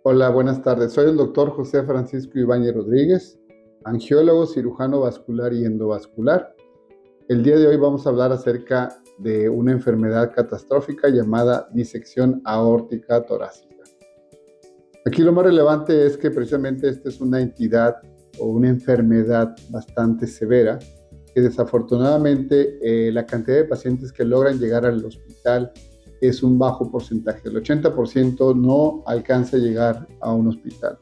Hola, buenas tardes. Soy el doctor José Francisco Ibáñez Rodríguez, angiólogo, cirujano vascular y endovascular. El día de hoy vamos a hablar acerca de una enfermedad catastrófica llamada disección aórtica torácica. Aquí lo más relevante es que precisamente esta es una entidad o una enfermedad bastante severa que desafortunadamente la cantidad de pacientes que logran llegar al hospital es un bajo porcentaje. El 80% no alcanza a llegar a un hospital.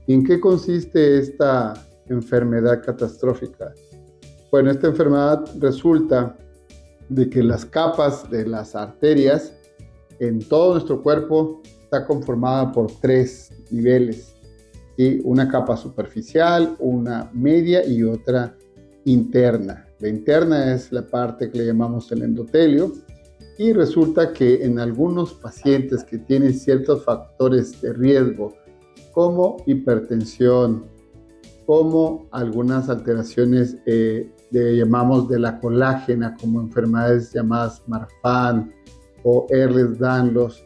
¿En qué consiste esta enfermedad catastrófica? Bueno, esta enfermedad resulta de que las capas de las arterias en todo nuestro cuerpo está conformada por 3 niveles, ¿sí? Una capa superficial, una media y otra interna. La interna es la parte que le llamamos el endotelio, y resulta que en algunos pacientes que tienen ciertos factores de riesgo, como hipertensión, como algunas alteraciones llamamos de la colágena, como enfermedades llamadas Marfan o Ehlers-Danlos,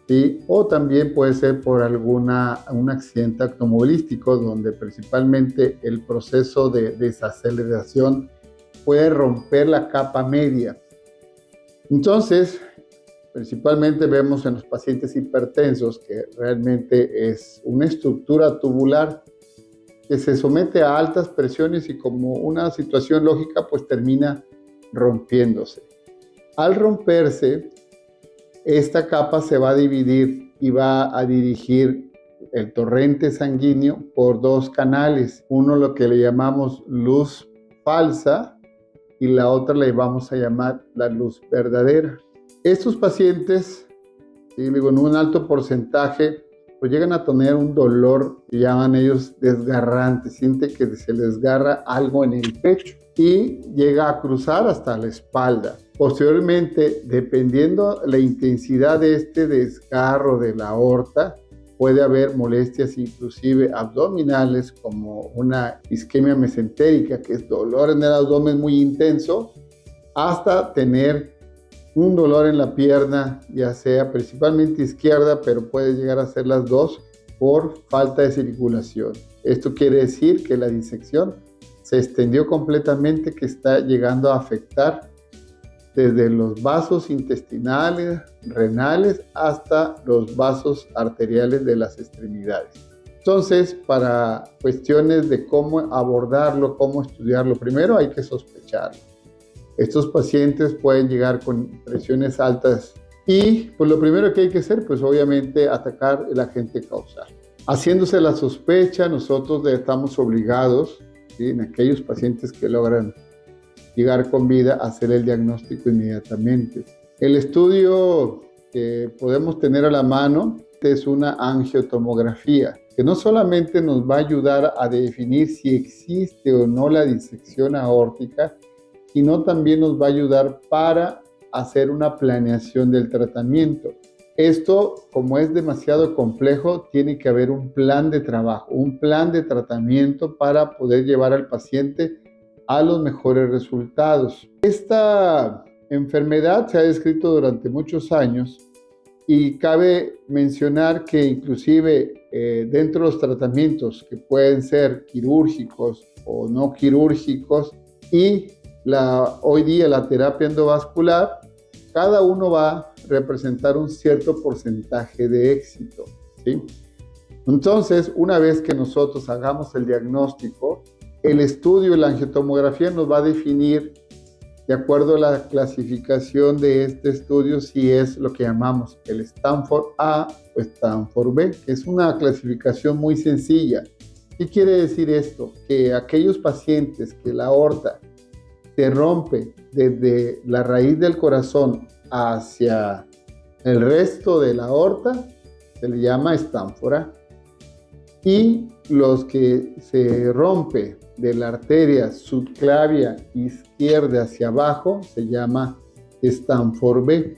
¿sí? O también puede ser por un accidente automovilístico, donde principalmente el proceso de desaceleración puede romper la capa media. Entonces, principalmente vemos en los pacientes hipertensos que realmente es una estructura tubular que se somete a altas presiones y como una situación lógica, pues termina rompiéndose. Al romperse, esta capa se va a dividir y va a dirigir el torrente sanguíneo por 2 canales. Uno lo que le llamamos luz falsa y la otra le vamos a llamar la luz verdadera. Estos pacientes, ¿sí? En un alto porcentaje, pues llegan a tener un dolor que llaman ellos desgarrante. Siente que se les desgarra algo en el pecho y llega a cruzar hasta la espalda. Posteriormente, dependiendo la intensidad de este desgarro de la aorta, puede haber molestias inclusive abdominales, como una isquemia mesentérica, que es dolor en el abdomen muy intenso, hasta tener un dolor en la pierna, ya sea principalmente izquierda, pero puede llegar a ser las dos por falta de circulación. Esto quiere decir que la disección se extendió completamente, que está llegando a afectar desde los vasos intestinales, renales, hasta los vasos arteriales de las extremidades. Entonces, para cuestiones de cómo abordarlo, cómo estudiarlo, primero hay que sospecharlo. Estos pacientes pueden llegar con presiones altas y pues lo primero que hay que hacer, pues obviamente atacar el agente causal. Haciéndose la sospecha, nosotros estamos obligados, ¿sí? En aquellos pacientes que logran llegar con vida, a hacer el diagnóstico inmediatamente. El estudio que podemos tener a la mano es una angiotomografía, que no solamente nos va a ayudar a definir si existe o no la disección aórtica, sino también nos va a ayudar para hacer una planeación del tratamiento. Esto, como es demasiado complejo, tiene que haber un plan de trabajo, un plan de tratamiento para poder llevar al paciente a los mejores resultados. Esta enfermedad se ha descrito durante muchos años y cabe mencionar que inclusive dentro de los tratamientos que pueden ser quirúrgicos o no quirúrgicos y hoy día la terapia endovascular, cada uno va a representar un cierto porcentaje de éxito, ¿sí? Entonces, una vez que nosotros hagamos el diagnóstico, el estudio, la angiotomografía nos va a definir, de acuerdo a la clasificación de este estudio, si es lo que llamamos el Stanford A o Stanford B, que es una clasificación muy sencilla. ¿Qué quiere decir esto? Que aquellos pacientes que la aorta se rompe desde la raíz del corazón hacia el resto de la aorta, se le llama Stanford A. Y los que se rompe de la arteria subclavia izquierda hacia abajo se llama Stanford B.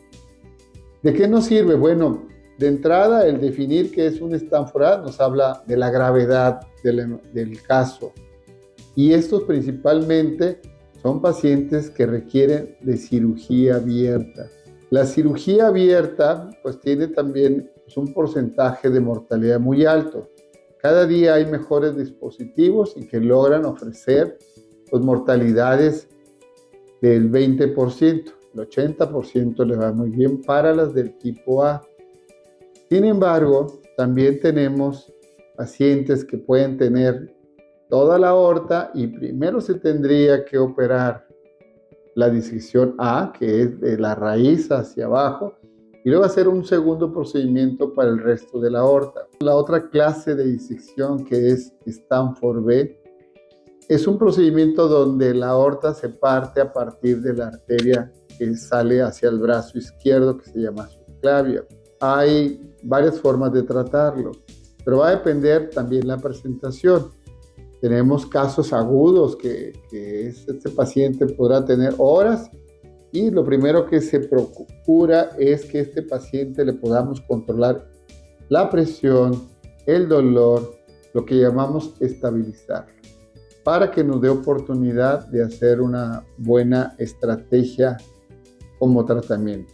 ¿De qué nos sirve? Bueno, de entrada, el definir qué es un Stanford A nos habla de la gravedad del caso. Y estos principalmente son pacientes que requieren de cirugía abierta. La cirugía abierta pues tiene también un porcentaje de mortalidad muy alto. Cada día hay mejores dispositivos y que logran ofrecer pues, mortalidades del 20%. El 80% le va muy bien para las del tipo A. Sin embargo, también tenemos pacientes que pueden tener toda la aorta y primero se tendría que operar la disección A, que es de la raíz hacia abajo, y luego hacer un segundo procedimiento para el resto de la aorta. La otra clase de disección, que es Stanford B, es un procedimiento donde la aorta se parte a partir de la arteria que sale hacia el brazo izquierdo, que se llama subclavia. Hay varias formas de tratarlo, pero va a depender también la presentación. Tenemos casos agudos que este paciente podrá tener horas y lo primero que se procura es que este paciente le podamos controlar la presión, el dolor, lo que llamamos estabilizar, para que nos dé oportunidad de hacer una buena estrategia como tratamiento.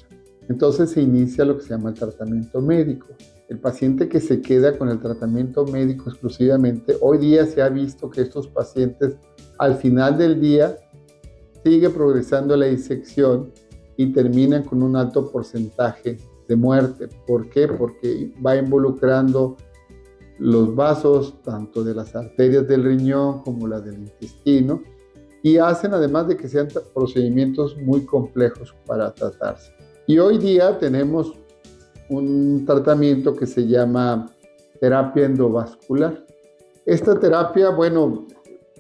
Entonces se inicia lo que se llama el tratamiento médico. El paciente que se queda con el tratamiento médico exclusivamente, hoy día se ha visto que estos pacientes al final del día sigue progresando la disección y terminan con un alto porcentaje de muerte. ¿Por qué? Porque va involucrando los vasos tanto de las arterias del riñón como las del intestino y hacen además de que sean procedimientos muy complejos para tratarse. Y hoy día tenemos un tratamiento que se llama terapia endovascular. Esta terapia, bueno,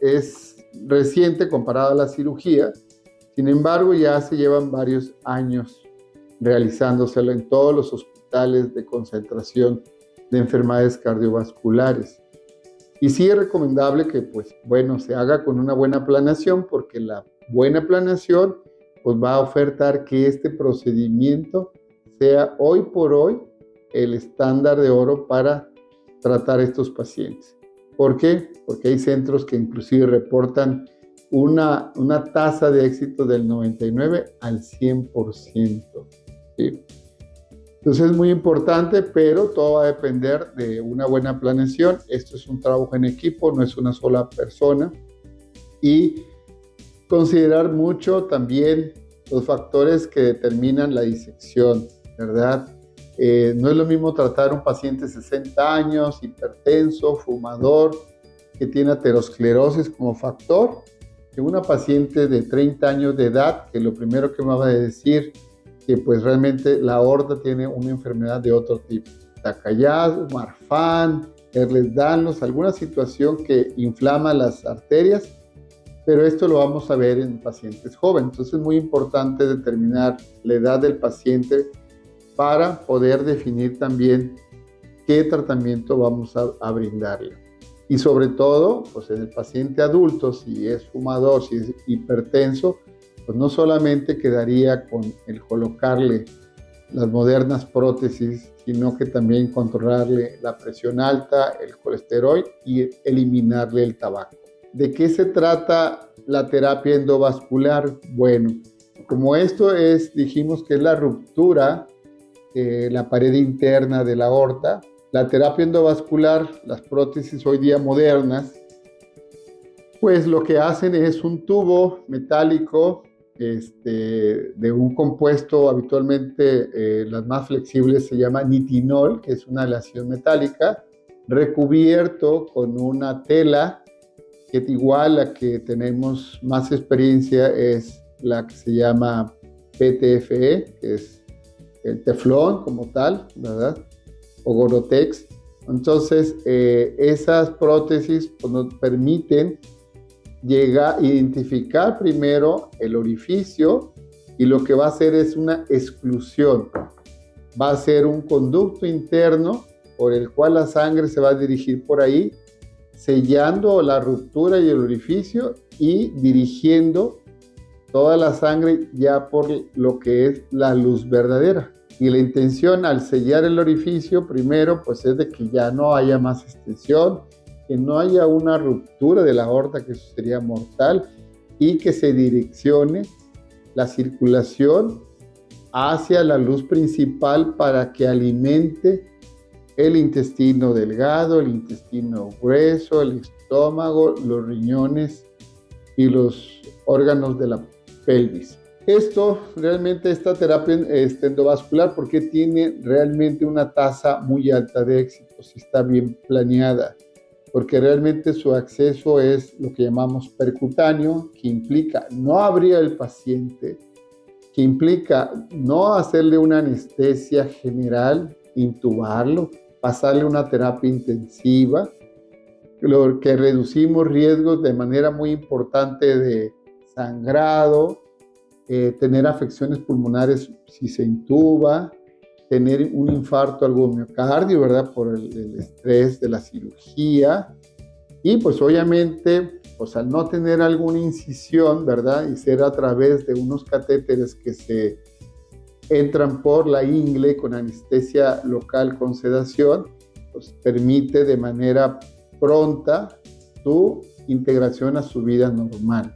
es reciente comparada a la cirugía, sin embargo ya se llevan varios años realizándoselo en todos los hospitales de concentración de enfermedades cardiovasculares. Y sí es recomendable que, pues, bueno, se haga con una buena planeación, porque la buena planeación pues, va a ofertar que este procedimiento sea hoy por hoy el estándar de oro para tratar a estos pacientes. ¿Por qué? Porque hay centros que inclusive reportan una tasa de éxito del 99 al 100%. ¿Sí? Entonces es muy importante, pero todo va a depender de una buena planeación. Esto es un trabajo en equipo, no es una sola persona. Y considerar mucho también los factores que determinan la disección, ¿verdad? No es lo mismo tratar a un paciente de 60 años, hipertenso, fumador, que tiene aterosclerosis como factor, que una paciente de 30 años de edad, que lo primero que me va a decir que pues realmente la aorta tiene una enfermedad de otro tipo. Takayas, Marfan, Ehlers-Danlos, alguna situación que inflama las arterias, pero esto lo vamos a ver en pacientes jóvenes. Entonces es muy importante determinar la edad del paciente para poder definir también qué tratamiento vamos a brindarle. Y sobre todo, pues en el paciente adulto, si es fumador, si es hipertenso, pues no solamente quedaría con el colocarle las modernas prótesis, sino que también controlarle la presión alta, el colesterol y eliminarle el tabaco. ¿De qué se trata la terapia endovascular? Bueno, como esto es, dijimos que es la ruptura de la pared interna de la aorta, la terapia endovascular, las prótesis hoy día modernas, pues lo que hacen es un tubo metálico de un compuesto, habitualmente las más flexibles se llama nitinol, que es una aleación metálica, recubierto con una tela que igual la que tenemos más experiencia es la que se llama PTFE, que es el teflón como tal, ¿verdad? O Gore-Tex. Entonces, esas prótesis pues, nos permiten identificar primero el orificio y lo que va a hacer es una exclusión. Va a ser un conducto interno por el cual la sangre se va a dirigir por ahí, sellando la ruptura y el orificio y dirigiendo toda la sangre ya por lo que es la luz verdadera. Y la intención al sellar el orificio primero pues es de que ya no haya más extensión, que no haya una ruptura de la aorta, que eso sería mortal, y que se direccione la circulación hacia la luz principal para que alimente el intestino delgado, el intestino grueso, el estómago, los riñones y los órganos de la pelvis. Esta terapia endovascular, porque tiene realmente una tasa muy alta de éxito, si está bien planeada, porque realmente su acceso es lo que llamamos percutáneo, que implica no abrir al paciente, que implica no hacerle una anestesia general, intubarlo, pasarle una terapia intensiva, lo que reducimos riesgos de manera muy importante de sangrado, tener afecciones pulmonares si se intuba, tener un infarto al miocardio, ¿verdad? Por el estrés de la cirugía. Y pues obviamente, pues al no tener alguna incisión, ¿verdad? Y ser a través de unos catéteres que se entran por la ingle con anestesia local con sedación, pues permite de manera pronta su integración a su vida normal.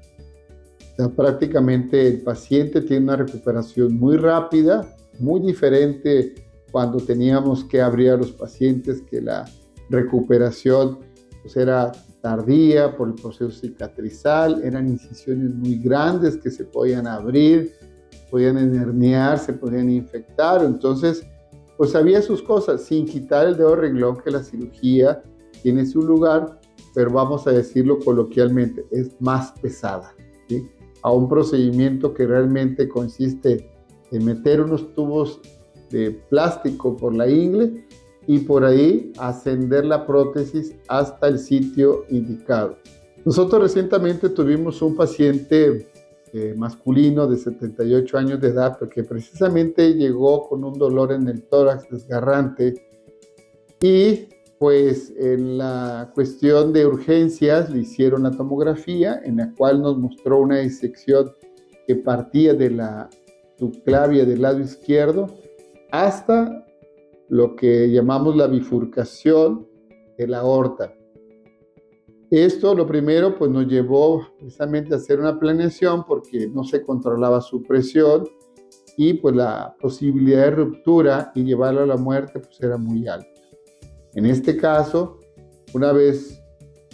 O sea, prácticamente el paciente tiene una recuperación muy rápida, muy diferente cuando teníamos que abrir a los pacientes, que la recuperación pues era tardía por el proceso cicatrizal, eran incisiones muy grandes que se podían abrir, podían herniar, se podían infectar. Entonces, pues había sus cosas, sin quitar el dedo renglón que la cirugía tiene su lugar, pero vamos a decirlo coloquialmente, es más pesada, ¿sí? A un procedimiento que realmente consiste en meter unos tubos de plástico por la ingle y por ahí ascender la prótesis hasta el sitio indicado. Nosotros recientemente tuvimos un paciente masculino de 78 años de edad, porque precisamente llegó con un dolor en el tórax desgarrante y pues en la cuestión de urgencias le hicieron la tomografía, en la cual nos mostró una disección que partía de la subclavia del lado izquierdo hasta lo que llamamos la bifurcación de la aorta. Esto, lo primero, pues nos llevó precisamente a hacer una planeación porque no se controlaba su presión y pues la posibilidad de ruptura y llevarlo a la muerte pues era muy alta. En este caso, una vez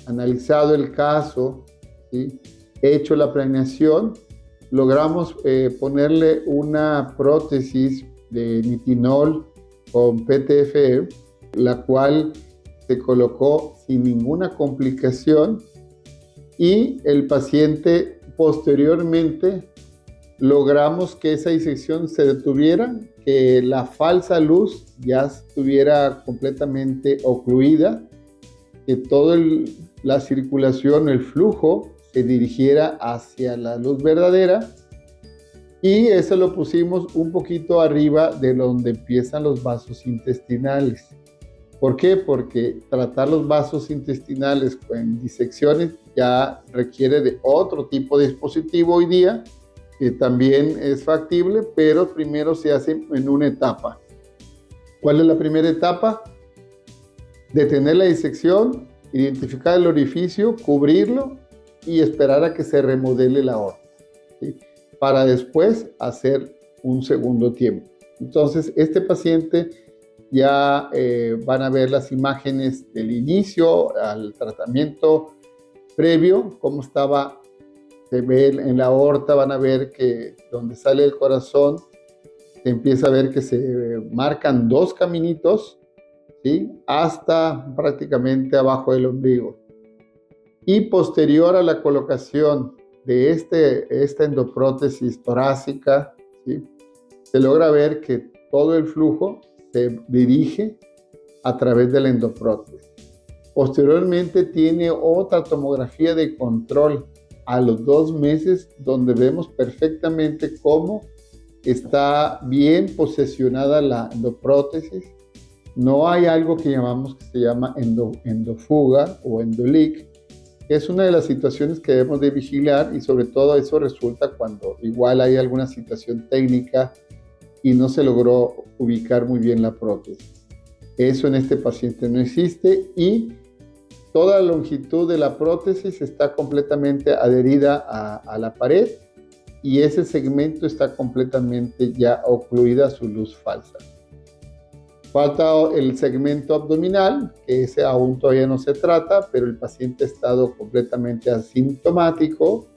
analizado el caso, ¿sí?, hecho la planeación, logramos ponerle una prótesis de nitinol con PTFE, la cual se colocó sin ninguna complicación y el paciente posteriormente logramos que esa disección se detuviera, que la falsa luz ya estuviera completamente ocluida, que toda la circulación, el flujo se dirigiera hacia la luz verdadera, y eso lo pusimos un poquito arriba de donde empiezan los vasos intestinales. ¿Por qué? Porque tratar los vasos intestinales con disecciones ya requiere de otro tipo de dispositivo hoy día, que también es factible, pero primero se hace en una etapa. ¿Cuál es la primera etapa? Detener la disección, identificar el orificio, cubrirlo y esperar a que se remodele la aorta, ¿sí?, para después hacer un segundo tiempo. Entonces, este paciente ya van a ver las imágenes del inicio al tratamiento previo, cómo estaba. Se ve en la aorta, van a ver que donde sale el corazón, se empieza a ver que se marcan dos caminitos, ¿sí?, hasta prácticamente abajo del ombligo. Y posterior a la colocación de esta endoprótesis torácica, ¿sí?, se logra ver que todo el flujo se dirige a través de la endoprótesis. Posteriormente tiene otra tomografía de control a los 2 meses, donde vemos perfectamente cómo está bien posesionada la endoprótesis. No hay algo que se llama endofuga o endoleak, que es una de las situaciones que debemos de vigilar, y sobre todo eso resulta cuando igual hay alguna situación técnica y no se logró ubicar muy bien la prótesis. Eso en este paciente no existe, y toda la longitud de la prótesis está completamente adherida a la pared, y ese segmento está completamente ya ocluida su luz falsa. Falta el segmento abdominal, que ese aún todavía no se trata, pero el paciente ha estado completamente asintomático,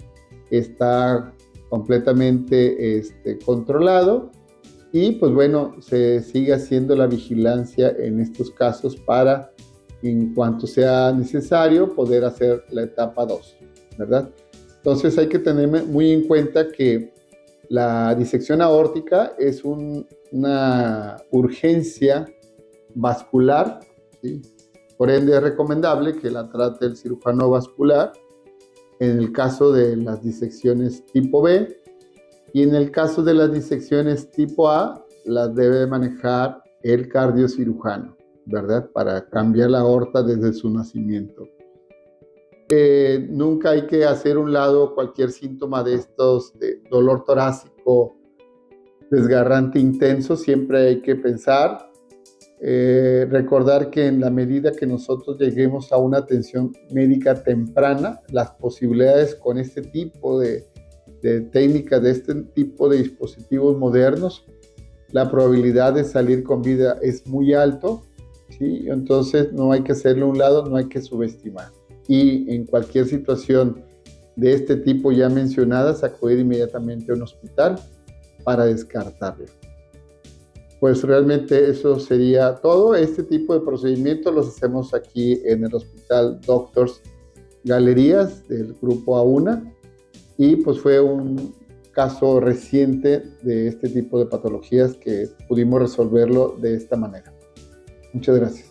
está completamente controlado y pues bueno, se sigue haciendo la vigilancia en estos casos para, en cuanto sea necesario, poder hacer la etapa 2, ¿verdad? Entonces hay que tener muy en cuenta que la disección aórtica es una urgencia vascular, ¿sí? Por ende es recomendable que la trate el cirujano vascular en el caso de las disecciones tipo B, y en el caso de las disecciones tipo A las debe manejar el cardiocirujano, ¿verdad? Para cambiar la aorta desde su nacimiento. Nunca hay que hacer un lado cualquier síntoma de estos, de dolor torácico desgarrante intenso. Siempre hay que pensar, recordar que en la medida que nosotros lleguemos a una atención médica temprana, las posibilidades con este tipo de técnicas, de este tipo de dispositivos modernos, la probabilidad de salir con vida es muy alto, ¿sí? Entonces no hay que hacerle a un lado, no hay que subestimar. Y en cualquier situación de este tipo ya mencionadas, acudir inmediatamente a un hospital para descartarlo. Pues realmente eso sería todo. Este tipo de procedimientos los hacemos aquí en el Hospital Doctors Galerías del Grupo AUNA, y pues fue un caso reciente de este tipo de patologías que pudimos resolverlo de esta manera. Muchas gracias.